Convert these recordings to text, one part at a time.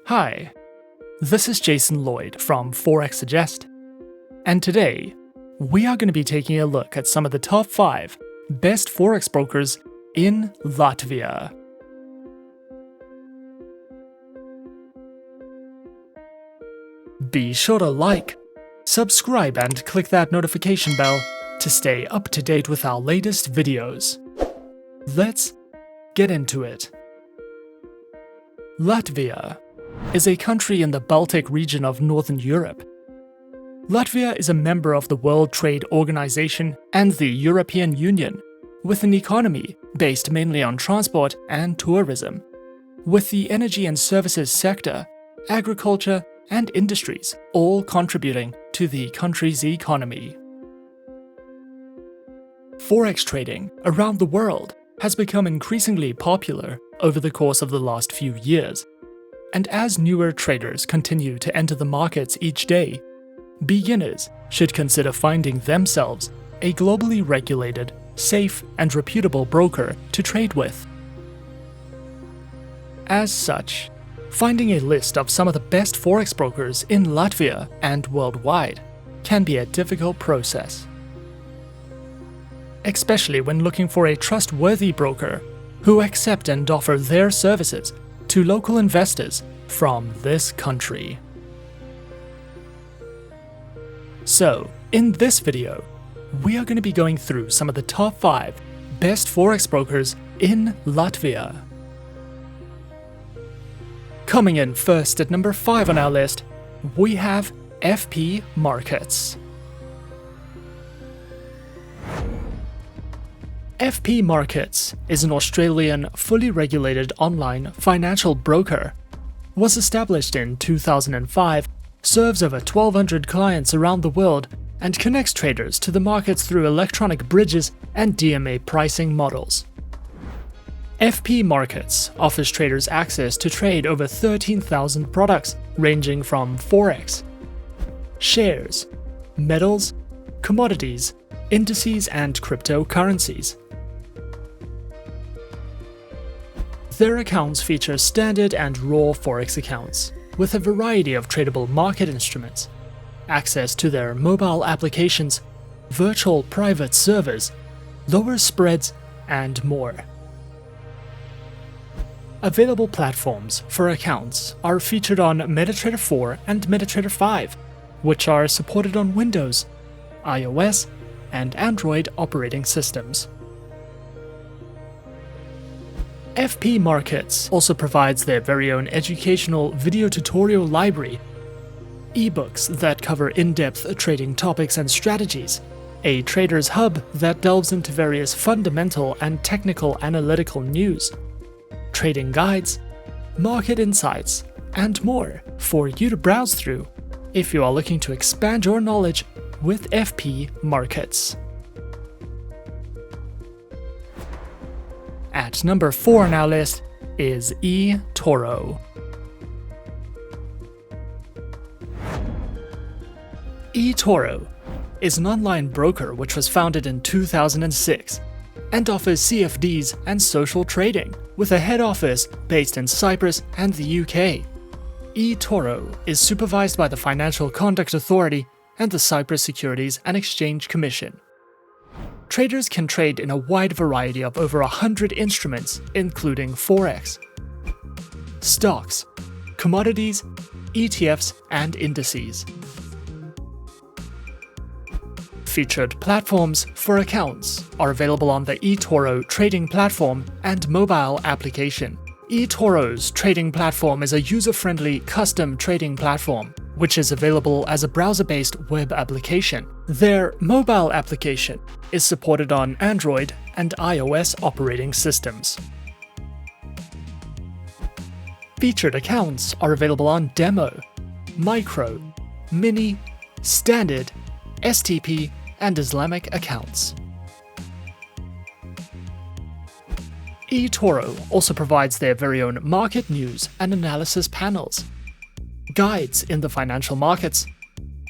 Hi, this is Jason Lloyd from Forexsuggest, and today we are going to be taking a look at some of the top 5 best Forex brokers in Latvia. Be sure to like, subscribe and click that notification bell to stay up to date with our latest videos. Let's get into it. Latvia is a country in the Baltic region of Northern Europe. Latvia is a member of the World Trade Organization and the European Union, with an economy based mainly on transport and tourism, with the energy and services sector, agriculture, and industries all contributing to the country's economy. Forex trading around the world has become increasingly popular over the course of the last few years, and as newer traders continue to enter the markets each day, beginners should consider finding themselves a globally regulated, safe, and reputable broker to trade with. As such, finding a list of some of the best Forex brokers in Latvia and worldwide can be a difficult process, especially when looking for a trustworthy broker who accept and offer their services to local investors from this country. So, in this video, we are going to be going through some of the top 5 best Forex brokers in Latvia. Coming in first at number 5 on our list, we have FP Markets. FP Markets is an Australian, fully regulated online financial broker. Was established in 2005, serves over 1,200 clients around the world, and connects traders to the markets through electronic bridges and DMA pricing models. FP Markets offers traders access to trade over 13,000 products ranging from Forex, shares, metals, commodities, indices, and cryptocurrencies. Their accounts feature standard and raw Forex accounts, with a variety of tradable market instruments, access to their mobile applications, virtual private servers, lower spreads, and more. Available platforms for accounts are featured on MetaTrader 4 and MetaTrader 5, which are supported on Windows, iOS, and Android operating systems. FP Markets also provides their very own educational video tutorial library, ebooks that cover in-depth trading topics and strategies, a trader's hub that delves into various fundamental and technical analytical news, trading guides, market insights, and more for you to browse through if you are looking to expand your knowledge with FP Markets. At number 4 on our list is eToro. eToro is an online broker which was founded in 2006 and offers CFDs and social trading, with a head office based in Cyprus and the UK. eToro is supervised by the Financial Conduct Authority and the Cyprus Securities and Exchange Commission. Traders can trade in a wide variety of over 100 instruments, including Forex, stocks, commodities, ETFs, and indices. Featured platforms for accounts are available on the eToro trading platform and mobile application. eToro's trading platform is a user-friendly custom trading platform, which is available as a browser-based web application. Their mobile application is supported on Android and iOS operating systems. Featured accounts are available on Demo, Micro, Mini, Standard, STP, and Islamic accounts. eToro also provides their very own market news and analysis panels, guides in the financial markets,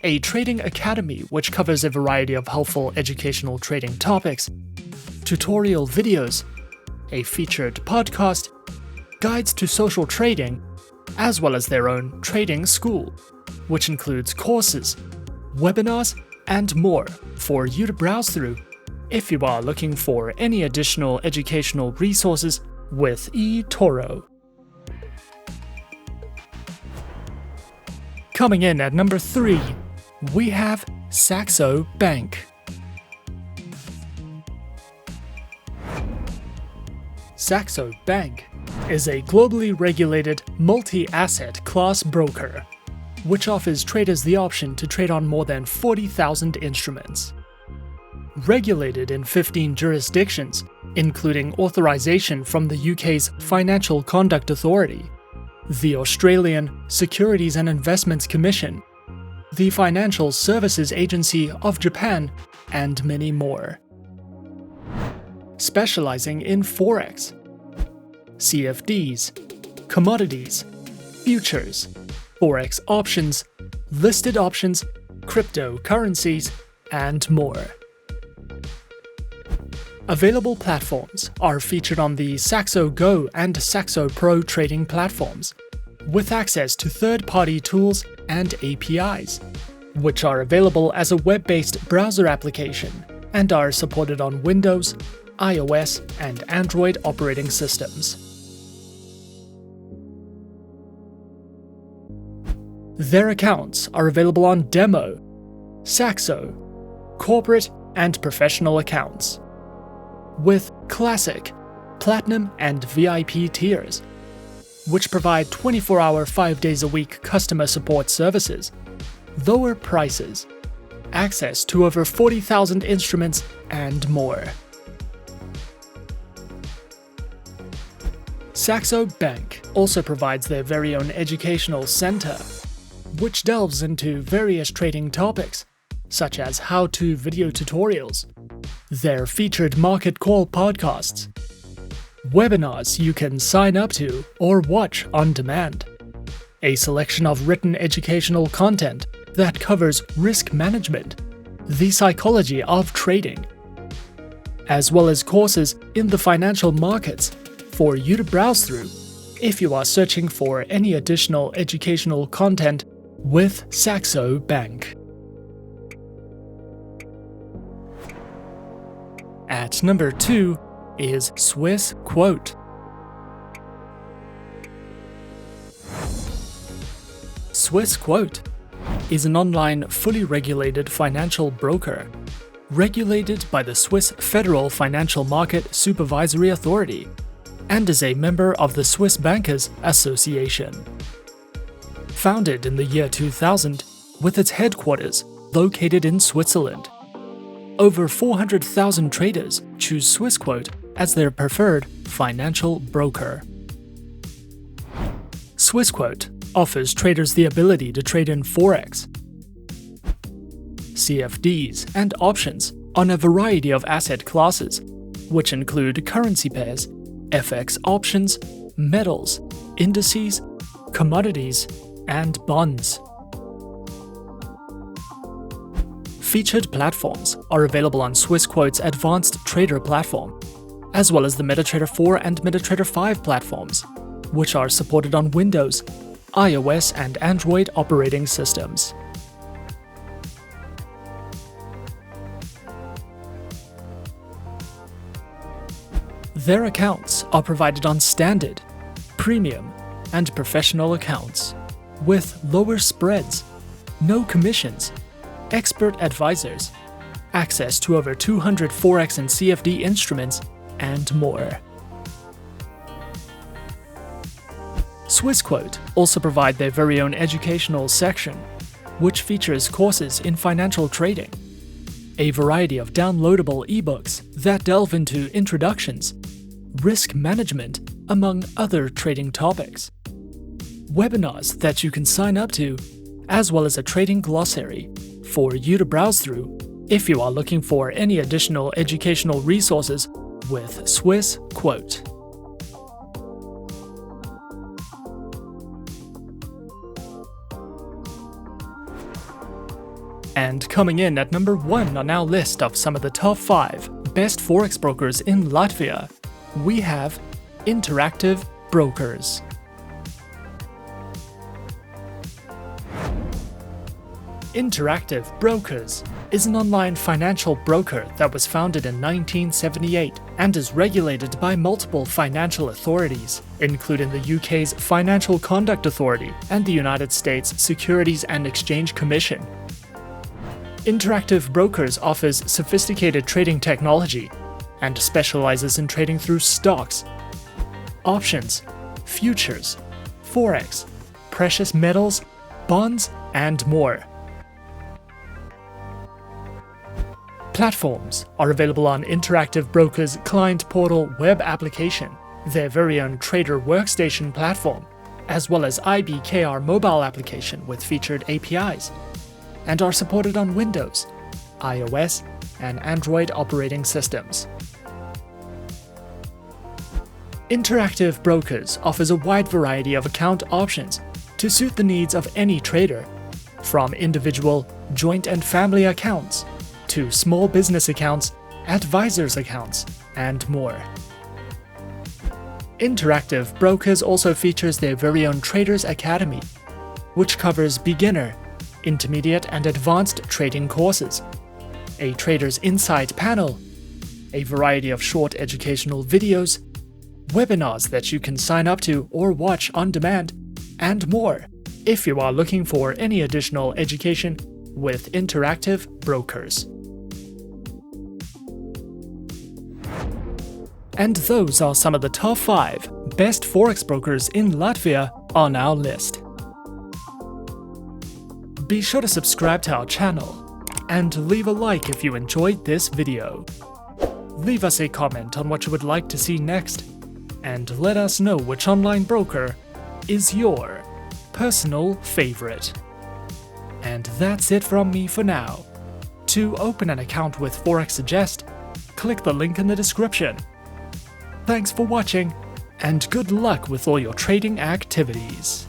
a trading academy which covers a variety of helpful educational trading topics, tutorial videos, a featured podcast, guides to social trading, as well as their own trading school, which includes courses, webinars, and more for you to browse through if you are looking for any additional educational resources with eToro. Coming in at number 3, we have Saxo Bank. Saxo Bank is a globally regulated multi-asset class broker, which offers traders the option to trade on more than 40,000 instruments. Regulated in 15 jurisdictions, including authorization from the UK's Financial Conduct Authority, the Australian Securities and Investments Commission, the Financial Services Agency of Japan, and many more. Specializing in Forex, CFDs, commodities, futures, Forex options, listed options, cryptocurrencies, and more. Available platforms are featured on the Saxo Go and Saxo Pro trading platforms, with access to third-party tools and APIs, which are available as a web-based browser application and are supported on Windows, iOS, and Android operating systems. Their accounts are available on Demo, Saxo, Corporate, and Professional accounts, with Classic, Platinum, and VIP tiers, which provide 24-hour 5 days a week customer support services, lower prices, access to over 40,000 instruments, and more. Saxo Bank also provides their very own educational center, which delves into various trading topics, such as how-to video tutorials, their featured market call podcasts, webinars you can sign up to or watch on demand, a selection of written educational content that covers risk management, the psychology of trading, as well as courses in the financial markets for you to browse through if you are searching for any additional educational content with Saxo Bank. At number 2 is Swissquote. Swissquote is an online, fully regulated financial broker, regulated by the Swiss Federal Financial Market Supervisory Authority, and is a member of the Swiss Bankers Association. Founded in the year 2000, with its headquarters located in Switzerland, over 400,000 traders choose Swissquote as their preferred financial broker. Swissquote offers traders the ability to trade in Forex, CFDs, and options on a variety of asset classes, which include currency pairs, FX options, metals, indices, commodities, and bonds. Featured platforms are available on Swissquote's Advanced Trader platform, as well as the MetaTrader 4 and MetaTrader 5 platforms, which are supported on Windows, iOS, and Android operating systems. Their accounts are provided on Standard, Premium, and Professional accounts, with lower spreads, no commissions, expert advisors, access to over 200 Forex and CFD instruments, and more. Swissquote also provide their very own educational section, which features courses in financial trading, a variety of downloadable ebooks that delve into introductions, risk management, among other trading topics, webinars that you can sign up to, as well as a trading glossary for you to browse through if you are looking for any additional educational resources with Swissquote. And coming in at number 1 on our list of some of the top 5 best Forex brokers in Latvia, we have Interactive Brokers. Interactive Brokers is an online financial broker that was founded in 1978 and is regulated by multiple financial authorities, including the UK's Financial Conduct Authority and the United States Securities and Exchange Commission. Interactive Brokers offers sophisticated trading technology and specializes in trading through stocks, options, futures, Forex, precious metals, bonds, and more. Platforms are available on Interactive Brokers' client portal web application, their very own trader workstation platform, as well as IBKR mobile application with featured APIs, and are supported on Windows, iOS, and Android operating systems. Interactive Brokers offers a wide variety of account options to suit the needs of any trader, from individual, joint and family accounts, to small business accounts, advisors accounts, and more. Interactive Brokers also features their very own Traders Academy, which covers beginner, intermediate and advanced trading courses, a Traders Insight panel, a variety of short educational videos, webinars that you can sign up to or watch on demand, and more, if you are looking for any additional education with Interactive Brokers. And those are some of the top 5 best Forex brokers in Latvia on our list. Be sure to subscribe to our channel and leave a like if you enjoyed this video. Leave us a comment on what you would like to see next, and let us know which online broker is your personal favorite. And that's it from me for now. To open an account with Forexsuggest, click the link in the description. Thanks for watching, and good luck with all your trading activities.